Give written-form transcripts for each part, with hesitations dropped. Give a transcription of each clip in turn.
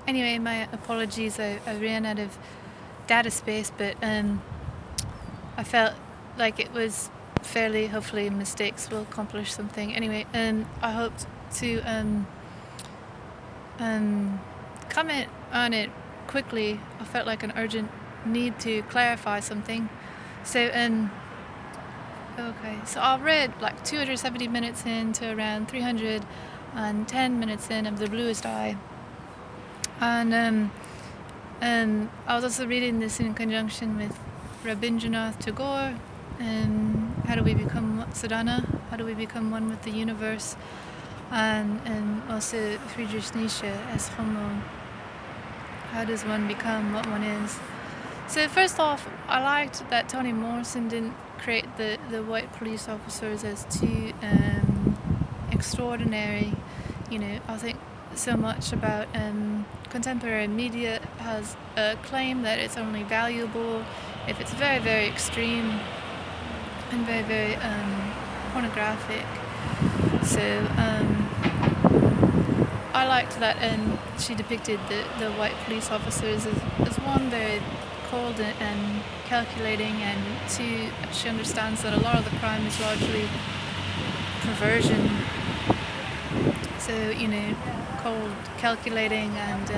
Anyway, my apologies. I ran out of data space, but I felt like it was fairly, hopefully mistakes will accomplish something. Anyway, I hoped to comment on it quickly. I felt like an urgent need to clarify something. So, okay, so I read like 270 minutes in to around 310 minutes in of The Bluest Eye. And I was also reading this in conjunction with Rabindranath Tagore, How Do We Become Sadhana? How Do We Become One with the Universe? And also Friedrich Nietzsche as Homo. How does one become what one is? So first off, I liked that Toni Morrison didn't create the white police officers as too extraordinary. I think so much about contemporary media has a claim that it's only valuable if it's very, very extreme and very, very pornographic. So I liked that she depicted the white police officers as one, very cold and calculating, and two, she understands that a lot of the crime is largely perversion. So, cold, calculating, and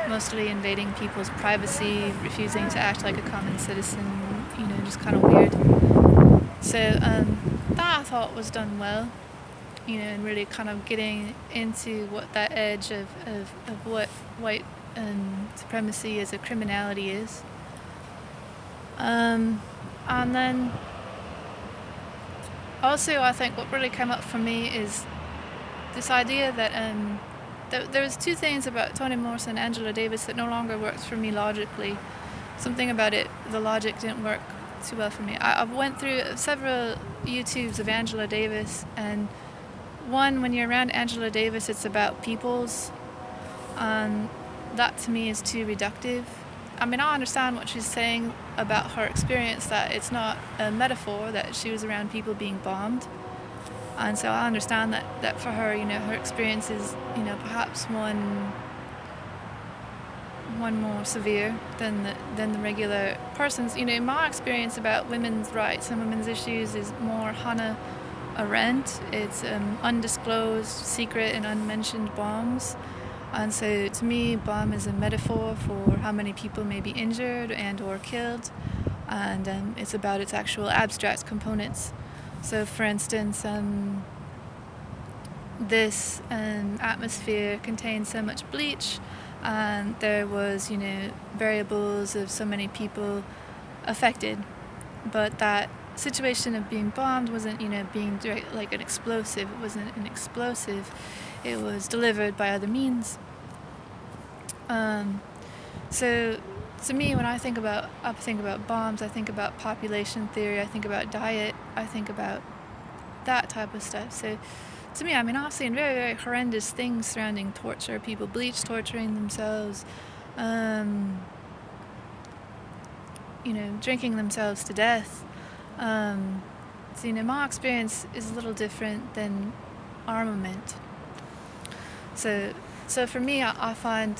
mostly invading people's privacy, refusing to act like a common citizen, just kind of weird. So that I thought was done well, and really kind of getting into what that edge of what white supremacy as a criminality is. And then also I think what really came up for me is this idea that there's two things about Toni Morrison and Angela Davis that no longer works for me logically. Something about it, the logic didn't work too well for me. I went through several YouTubes of Angela Davis, and one, when you're around Angela Davis, it's about peoples, and that to me is too reductive. I mean, I understand what she's saying about her experience, that it's not a metaphor, that she was around people being bombed. And so I understand that for her, her experience is, perhaps one more severe than the regular person's. My experience about women's rights and women's issues is more Hannah Arendt. It's undisclosed, secret, and unmentioned bombs. And so to me, bomb is a metaphor for how many people may be injured and or killed. And it's about its actual abstract components. So for instance, this atmosphere contains so much bleach, and there was, variables of so many people affected. But that situation of being bombed wasn't, being direct, like an explosive. It wasn't an explosive. It was delivered by other means. So to me, when I think about bombs, I think about population theory, I think about diet, I think about that type of stuff. So to me, I've seen very, very horrendous things surrounding torture, people torturing themselves, drinking themselves to death. So, my experience is a little different than armament. So for me, I find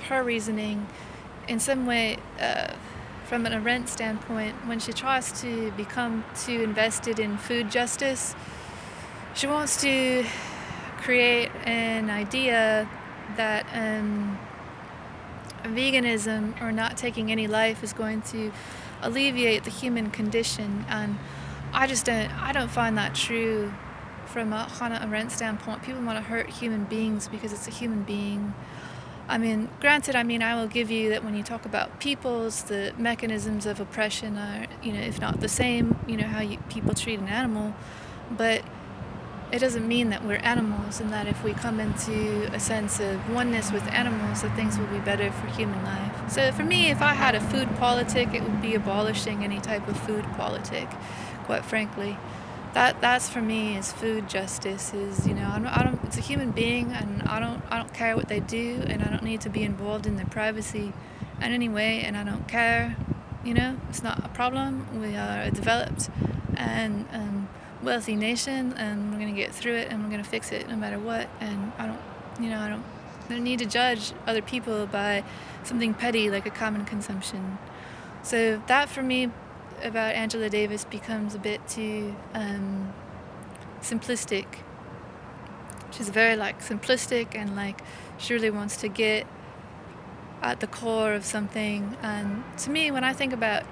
her reasoning in some way, from an Arendt standpoint, when she tries to become too invested in food justice, she wants to create an idea that veganism or not taking any life is going to alleviate the human condition, and I don't find that true from a Hannah Arendt standpoint. People want to hurt human beings because it's a human being. Granted, I will give you that when you talk about peoples, the mechanisms of oppression are, if not the same, how people treat an animal, but it doesn't mean that we're animals, and that if we come into a sense of oneness with animals, that things will be better for human life. So for me, if I had a food politic, it would be abolishing any type of food politic, quite frankly. That's for me is food justice. Is it's a human being, and I don't care what they do, and I don't need to be involved in their privacy in any way, and I don't care. It's not a problem. We are a developed and wealthy nation, and we're gonna get through it, and we're gonna fix it no matter what. And I don't No need to judge other people by something petty like a common consumption. So that for me about Angela Davis becomes a bit too simplistic. She's very like simplistic and like she really wants to get at the core of something. And to me, when I think about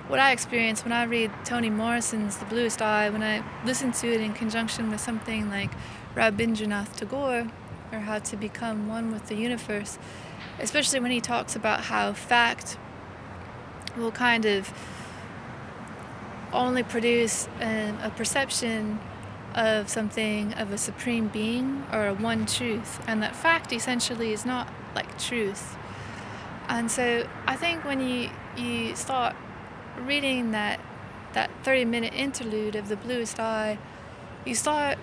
what I experience when I read Toni Morrison's The Bluest Eye, when I listen to it in conjunction with something like Rabindranath Tagore, or How to Become One with the Universe, especially when he talks about how fact will kind of only produce a perception of something of a supreme being or a one truth, and that fact essentially is not like truth. And so I think when you start reading that 30-minute interlude of The Bluest Eye, you start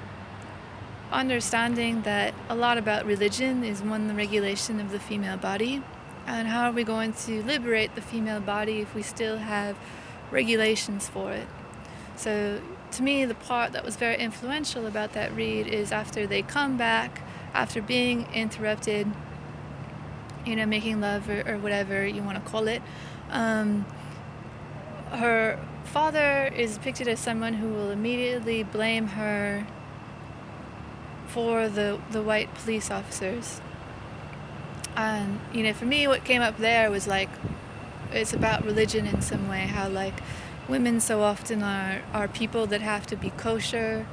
understanding that a lot about religion is one, the regulation of the female body, and how are we going to liberate the female body if we still have regulations for it. So to me, the part that was very influential about that read is after they come back, after being interrupted, making love or whatever you want to call it, her father is depicted as someone who will immediately blame her for the white police officers. And for me, what came up there was like, it's about religion in some way, how like women so often are people that have to be kosher,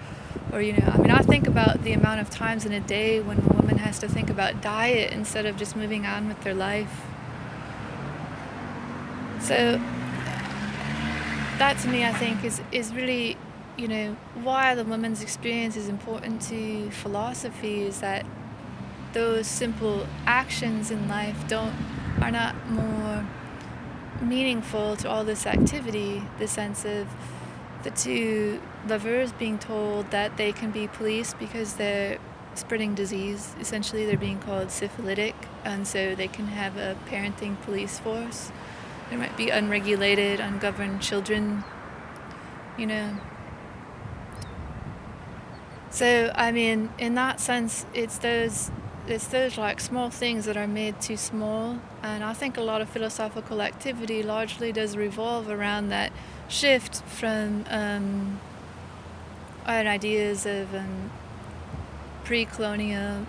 or I think about the amount of times in a day when a woman has to think about diet instead of just moving on with their life. So that to me, I think, is really, why the woman's experience is important to philosophy, is that those simple actions in life are not more meaningful to all this activity, the sense of the two lovers being told that they can be policed because they're spreading disease. Essentially, they're being called syphilitic, and so they can have a parenting police force. There might be unregulated, ungoverned children, So, in that sense, it's those like small things that are made too small. And I think a lot of philosophical activity largely does revolve around that shift from ideas of pre-colonial,